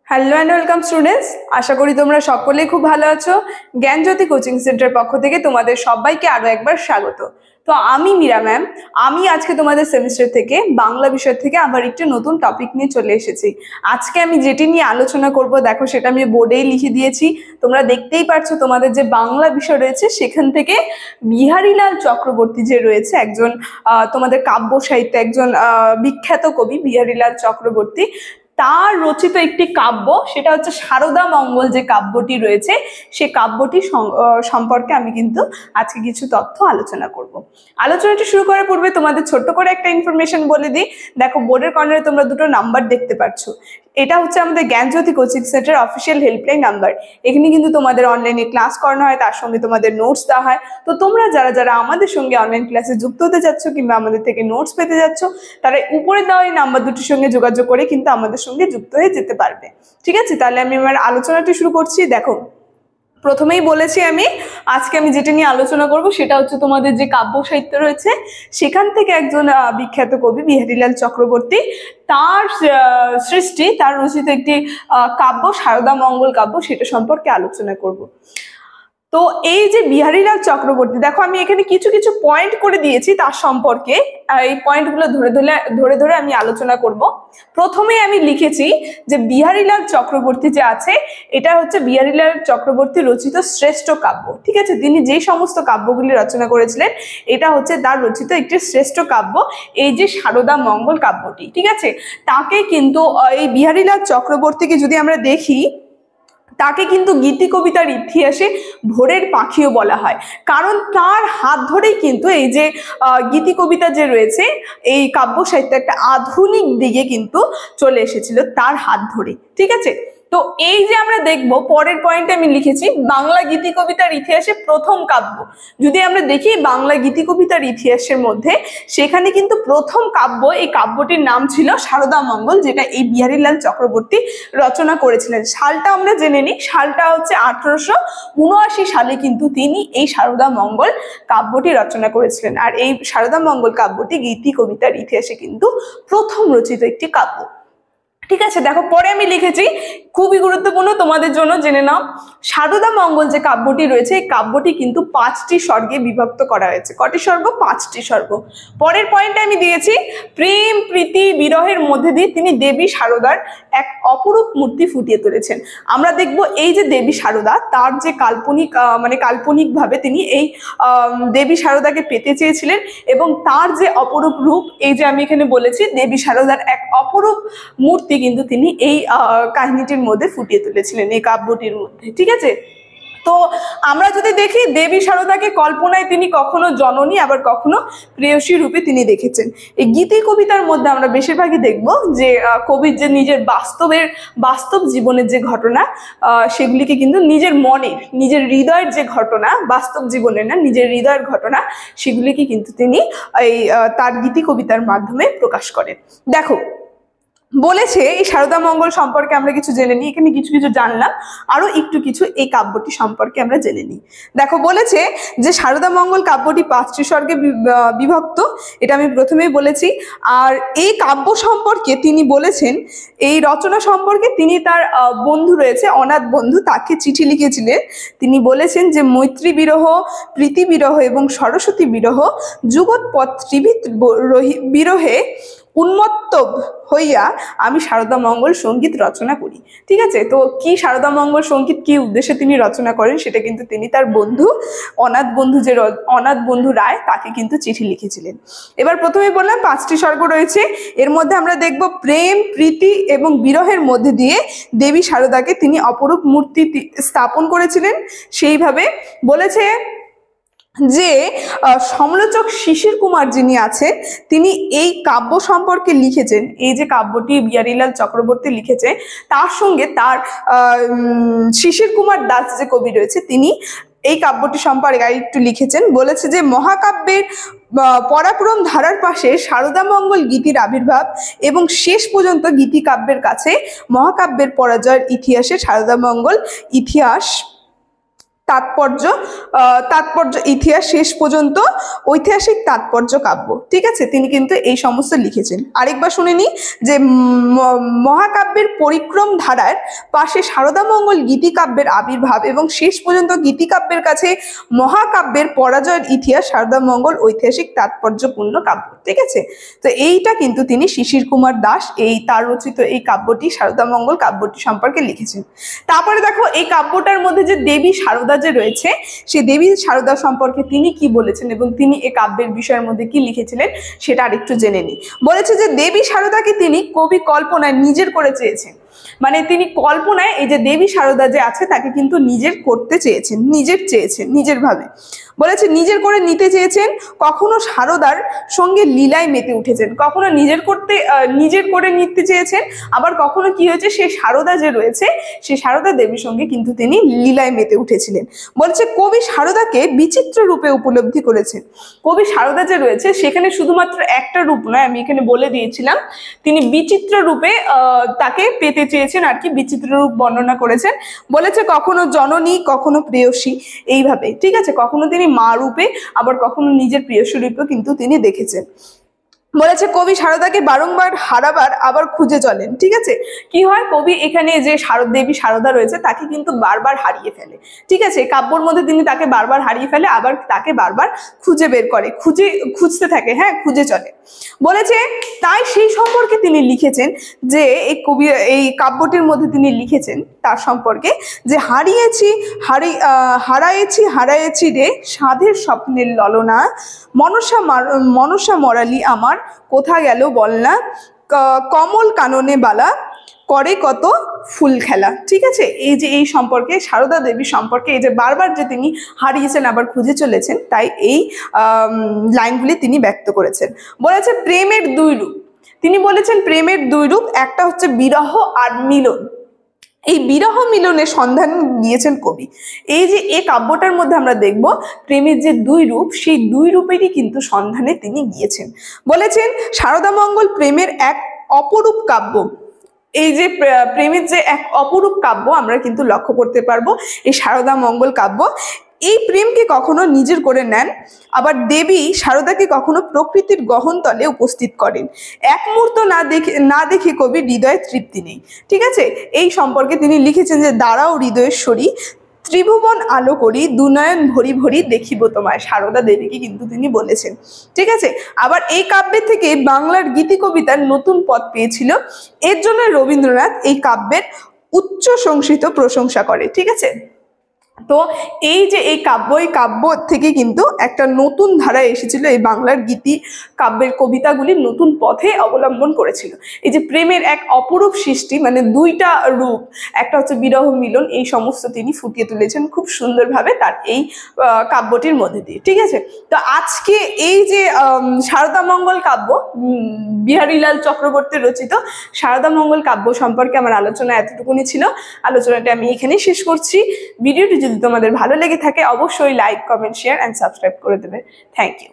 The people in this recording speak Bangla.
হ্যালো অ্যান্ড ওয়েলকাম স্টুডেন্টস, আশা করি তোমরা সকলেই খুব ভালো আছো। জ্ঞানজ্যোতি কোচিং সেন্টারের পক্ষ থেকে তোমাদের সবাইকে আরো একবার স্বাগত। তো আমি মীরা ম্যাম, আমি আজকে তোমাদের সেমিস্টার থেকে বাংলা বিষয় থেকে আবার একটি নতুন টপিক নিয়ে চলে এসেছি। আজকে আমি যেটি নিয়ে আলোচনা করব, দেখো সেটা আমি বোর্ডেই লিখে দিয়েছি, তোমরা দেখতেই পারছো। তোমাদের যে বাংলা বিষয় রয়েছে সেখান থেকে বিহারীলাল চক্রবর্তী যে রয়েছে, একজন তোমাদের কাব্য সাহিত্যে একজন বিখ্যাত কবি বিহারীলাল চক্রবর্তী, তার রচিত একটি কাব্য, সেটা হচ্ছে সারদা মঙ্গল যে কাব্যটি রয়েছে, সে কাব্যটি সম্পর্কে আমি কিন্তু আজকে কিছু তথ্য আলোচনা করব। আলোচনাটি শুরু করার পূর্বে তোমাদের ছোট্ট করে একটা ইনফরমেশন বলে দিই। দেখো বোর্ডের কর্নারে তোমরা দুটো নাম্বার দেখতে পাচ্ছ, এটা হচ্ছে আমাদের Gyanjyoti coaching centre official helpline number. এখানে কিন্তু তোমাদের অনলাইনে ক্লাস করানো হয়, তার সঙ্গে তোমাদের নোটস দেওয়া হয়। তো তোমরা যারা যারা আমাদের সঙ্গে অনলাইন ক্লাসে যুক্ত হতে যাচ্ছ কিংবা আমাদের থেকে নোটস পেতে যাচ্ছ, তারা উপরে দেওয়া এই নাম্বার দুটির সঙ্গে যোগাযোগ করে কিন্তু আমাদের সঙ্গে যুক্ত হয়ে যেতে পারবে। ঠিক আছে, তাহলে আমি আমার আলোচনাটি শুরু করছি। দেখো, প্রথমেই বলেছি আজকে আমি যেটা নিয়ে আলোচনা করব সেটা হচ্ছে তোমাদের যে কাব্য সাহিত্য রয়েছে সেখান থেকে একজন বিখ্যাত কবি বিহারীলাল চক্রবর্তী, তার সৃষ্টি, তার রচিত একটি কাব্য সারদা মঙ্গল কাব্য, সেটা সম্পর্কে আলোচনা করব। তো এই যে বিহারীলাল চক্রবর্তী, দেখো আমি এখানে কিছু কিছু পয়েন্ট করে দিয়েছি তার সম্পর্কে, এই পয়েন্টগুলো ধরে ধরে আমি আলোচনা করব। প্রথমে আমি লিখেছি যে বিহারীলাল চক্রবর্তী যে আছে, এটা হচ্ছে বিহারীলাল চক্রবর্তী রচিত শ্রেষ্ঠ কাব্য। ঠিক আছে, তিনি যে সমস্ত কাব্যগুলি রচনা করেছিলেন, এটা হচ্ছে তার রচিত একটি শ্রেষ্ঠ কাব্য, এই যে সারদা মঙ্গল কাব্যটি। ঠিক আছে, তাকে কিন্তু এই বিহারীলাল চক্রবর্তীকে যদি আমরা দেখি, তাকে কিন্তু গীতি কবিতার ইতিহাসে ভোরের পাখিও বলা হয়, কারণ তার হাত ধরেই কিন্তু এই যে গীতি কবিতা যে রয়েছে, এই কাব্য সাহিত্য একটা আধুনিক দিকে কিন্তু চলে এসেছিল তার হাত ধরে। ঠিক আছে, তো এই যে আমরা দেখব পরের পয়েন্টে আমি লিখেছি বাংলা গীতি কবিতার ইতিহাসে প্রথম কাব্য। যদি আমরা দেখি বাংলা গীতি কবিতার ইতিহাসের মধ্যে, সেখানে কিন্তু প্রথম কাব্য, এই কাব্যটির নাম ছিল সারদা মঙ্গল, যেটা এই বিহারীলাল চক্রবর্তী রচনা করেছিলেন। সালটা আমরা জেনে নিই, সালটা হচ্ছে 1879 সালে কিন্তু তিনি এই সারদা মঙ্গল কাব্যটি রচনা করেছিলেন। আর এই সারদা মঙ্গল কাব্যটি গীতি কবিতার ইতিহাসে কিন্তু প্রথম রচিত একটি কাব্য। ঠিক আছে, দেখো পরে আমি লিখেছি, খুবই গুরুত্বপূর্ণ তোমাদের জন্য জেনে নাও, সারদা মঙ্গল যে কাব্যটি রয়েছে, এই কাব্যটি কিন্তু 5টি স্বর্গে বিভক্ত করা হয়েছে। কটি স্বর্গ? 5টি স্বর্গ। পরের পয়েন্টে আমি দিয়েছি প্রেম প্রীতি বিরহের মধ্যে দিয়ে তিনি দেবী সারদার এক অপরূপ মূর্তি ফুটিয়ে তুলেছেন। আমরা দেখব এই যে দেবী সারদা, তার যে কাল্পনিকভাবে তিনি এই দেবী সারদাকে পেতে চেয়েছিলেন, এবং তার যে অপরূপ রূপ, এই যে আমি এখানে বলেছি দেবী সারদার এক অপরূপ মূর্তি কিন্তু তিনি এই কাহিনীটির মধ্যে ফুটিয়ে তুলেছিলেন, এই কাব্যটির মধ্যে। ঠিক আছে, তো আমরা যদি দেখি দেবী সারদাকে কল্পনায় তিনি কখনো জননী আবার কখনো প্রেয়সী রূপে তিনি দেখেছেন। এই গীতি কবিতার মধ্যে আমরা বেশিরভাগই দেখব যে কবির যে নিজের বাস্তব জীবনের যে ঘটনা, সেগুলিকে কিন্তু নিজের মনের, নিজের হৃদয়ের যে ঘটনা, বাস্তব জীবনের না, নিজের হৃদয়ের ঘটনা, সেগুলিকে কিন্তু তিনি এই তার গীতি কবিতার মাধ্যমে প্রকাশ করেন। দেখো, বলেছে এই সারদা মঙ্গল সম্পর্কে আমরা কিছু জেনে নিই, এখানে কিছু কিছু জানলাম, আরো একটু কিছু এই কাব্যটি সম্পর্কে আমরা জেনে নিই। দেখো, বলেছে যে সারদা মঙ্গল কাব্যটি 5টি স্বর্গে বিভক্ত, এটা আমি প্রথমেই বলেছি। আর এই কাব্য সম্পর্কে তিনি বলেছেন, এই রচনা সম্পর্কে তিনি তার বন্ধু রয়েছে, অনাথ বন্ধু, তাকে চিঠি লিখেছিলেন। তিনি বলেছেন যে মৈত্রী বিরহ, প্রীতি বিরহ এবং সরস্বতী বিরহ, যুগৎপথ ত্রিভিত বিরহে উন্মত্ত হইয়া আমি সারদা মঙ্গল সঙ্গীত রচনা করি। ঠিক আছে, তো কি সারদা মঙ্গল সঙ্গীত কি উদ্দেশ্যে তিনি রচনা করেন, সেটা কিন্তু তিনি তার বন্ধু, অনাথ বন্ধু রায়, তাকে কিন্তু চিঠি লিখেছিলেন। এবার প্রথমে বললাম 5টি স্বর্গ রয়েছে, এর মধ্যে আমরা দেখব প্রেম প্রীতি এবং বিরহের মধ্যে দিয়ে দেবী সারদাকে তিনি অপরূপ মূর্তি স্থাপন করেছিলেন। সেইভাবে বলেছে যে সমালোচক শিশির কুমার যিনি আছেন, তিনি এই কাব্য সম্পর্কে লিখেছেন, এই যে কাব্যটি বিহারীলাল চক্রবর্তী লিখেছে, তার সঙ্গে তার শিশির কুমার দাস যে কবি রয়েছে, তিনি এই কাব্যটি সম্পর্কে একটু লিখেছেন। বলেছে যে মহাকাব্যের পরাক্রম ধারার পাশে সারদা মঙ্গল গীতির আবির্ভাব, এবং শেষ পর্যন্ত গীতি কাব্যের কাছে মহাকাব্যের পরাজয়ের ইতিহাসে সারদা মঙ্গল ইতিহাস তাৎপর্য ইতিহাস শেষ পর্যন্ত ঐতিহাসিক তাৎপর্য কাব্য। ঠিক আছে, তিনি কিন্তু এই সমস্ত লিখেছেন। আরেকবার শুনে নি যে মহাকাব্যের পরিক্রম ধারার পাশে শারদামঙ্গল গীতিকাব্যের আবির্ভাব এবং শেষ পর্যন্ত গীতিকাব্যের কাছে মহাকাব্যের পরাজয়ের ইতিহাস শারদামঙ্গল ঐতিহাসিক তাৎপর্যপূর্ণ কাব্য। ঠিক আছে, তো এইটা কিন্তু তিনি শিশির কুমার দাস তার রচিত এই কাব্যটি শারদামঙ্গল কাব্যটি সম্পর্কে লিখেছেন। তারপরে দেখো এই কাব্যটার মধ্যে যে দেবী শারদা যে রয়েছে, সেই দেবী শারদা সম্পর্কে তিনি কি বলেছেন এবং তিনি এই কাব্যের বিষয়ের মধ্যে কি লিখেছিলেন সেটা আরেকটু জেনে নিই। বলেছে যে দেবী শারদাকে তিনি কবি কল্পনায় নিজের করে চেয়েছেন, মানে তিনি কল্পনায় এই যে দেবী শারদা যে আছে তাকে কিন্তু নিজের করতে চেয়েছেন, নিজের ভাবে বলেছে নিজের করে নিতে চেয়েছেন। কখনো শারদার সঙ্গে লীলায় মেতে উঠেছেন, কখনো নিজের করে নিতে চেয়েছেন, আবার কখনো কি হয়েছে সেই শারদা যে রয়েছে সেই শারদা দেবীর সঙ্গে কিন্তু তিনি লীলায় মেতে উঠেছিলেন। বলছে কবি শারদাকে বিচিত্র রূপে উপলব্ধি করেছেন। কবি শারদা যে রয়েছে সেখানে শুধুমাত্র একটা রূপ নয়, আমি এখানে বলে দিয়েছিলাম, তিনি বিচিত্র রূপে তাকে পেতে চেয়েছেন আর কি, বিচিত্র রূপ বর্ণনা করেছেন। বলেছে কখনো জননী কখনো প্রেয়সী, এইভাবে। ঠিক আছে, কখনো তিনি মা রূপে আবার কখনো নিজের প্রেয়সী রূপে কিন্তু তিনি দেখেছেন। বলেছে কবি শারদাকে বারংবার হারাবার আবার খুঁজে চলেন। ঠিক আছে, কি হয় কবি এখানে যে দেবী শারদা রয়েছে তাকে কিন্তু বারবার হারিয়ে ফেলে। ঠিক আছে, কাব্যর মধ্যে তিনি তাকে বারবার হারিয়ে ফেলে, আবার তাকে বারবার খুঁজে বের করে, খুঁজতে থাকে, হ্যাঁ খুঁজে চলে। বলেছে তাই সেই সম্পর্কে তিনি লিখেছেন যে এই কাব্যটির মধ্যে তিনি লিখেছেন তার সম্পর্কে যে হারায়েছি রে সাধের স্বপ্নের ললনা, মনসা মরালি আমার কোথা গেল বলনা, কমল কাননে বালা করে কত ফুল খেলা। ঠিক আছে, এই সম্পর্কে শারদা দেবী সম্পর্কে এই যে বারবার যে তিনি হারিয়েছেন আবার খুঁজে চলেছেন, তাই এই লাইনগুলি তিনি ব্যক্ত করেছেন। বলেছে প্রেমের দুই রূপ, তিনি বলেছেন প্রেমের দুই রূপ, একটা হচ্ছে বিরহ আর মিলন। এই বিরহ মিলনের সন্ধান দিয়েছেন কবি। এই কাব্যটার মধ্যে আমরা দেখব প্রেমের যে দুই রূপ, সেই দুই রূপেরই কিন্তু সন্ধানে তিনি গিয়েছেন। বলেছেন শারদামঙ্গল প্রেমের এক অপরূপ কাব্য। এই যে প্রেমের যে এক অপরূপ কাব্য আমরা কিন্তু লক্ষ্য করতে পারবো এই শারদামঙ্গল কাব্য। এই প্রেমকে কখনো নিজের করে নেন, আবার দেবী শারদাকে কখনো প্রকৃতির গহনতলে উপস্থিত করেন। এক মুহূর্ত না দেখে কবির হৃদয়ে তৃপ্তি নেই। ঠিক আছে, এই সম্পর্কে তিনি লিখেছেন যে দাঁড়াও হৃদয়েশ্বরী, ত্রিভুবন আলো করি, দুনয়ন ভরি ভরি দেখিব তোমায়, শারদা দেবীকে কিন্তু তিনি বলেছেন। ঠিক আছে, আবার এই কাব্যের থেকে বাংলার গীতি কবিতার নতুন পথ পেয়েছিল। এর জন্য রবীন্দ্রনাথ এই কাব্যের উচ্চ সংস্কৃত প্রশংসা করে। ঠিক আছে, তো এই কাব্য থেকে কিন্তু একটা নতুন ধারা এসেছিল, এই বাংলার গীতি কাব্যের কবিতাগুলি নতুন পথে অবলম্বন করেছিল। এই যে প্রেমের এক অপরূপ সৃষ্টি, মানে দুইটা রূপ, একটা হচ্ছে বিরহ মিলন, এই সমস্ত তিনি ফুটিয়ে তুলেছেন খুব সুন্দরভাবে তার এই কাব্যটির মধ্যে দিয়ে। ঠিক আছে, তো আজকে এই যে শারদামঙ্গল কাব্য, বিহারীলাল চক্রবর্তীর রচিত শারদামঙ্গল কাব্য সম্পর্কে আমার আলোচনা এতটুকুনি ছিল। আলোচনাটা আমি এখানেই শেষ করছি। ভিডিওটি যদি তোমাদের ভালো লেগে থাকে অবশ্যই like, comment, share and subscribe করে দেবে। Thank you.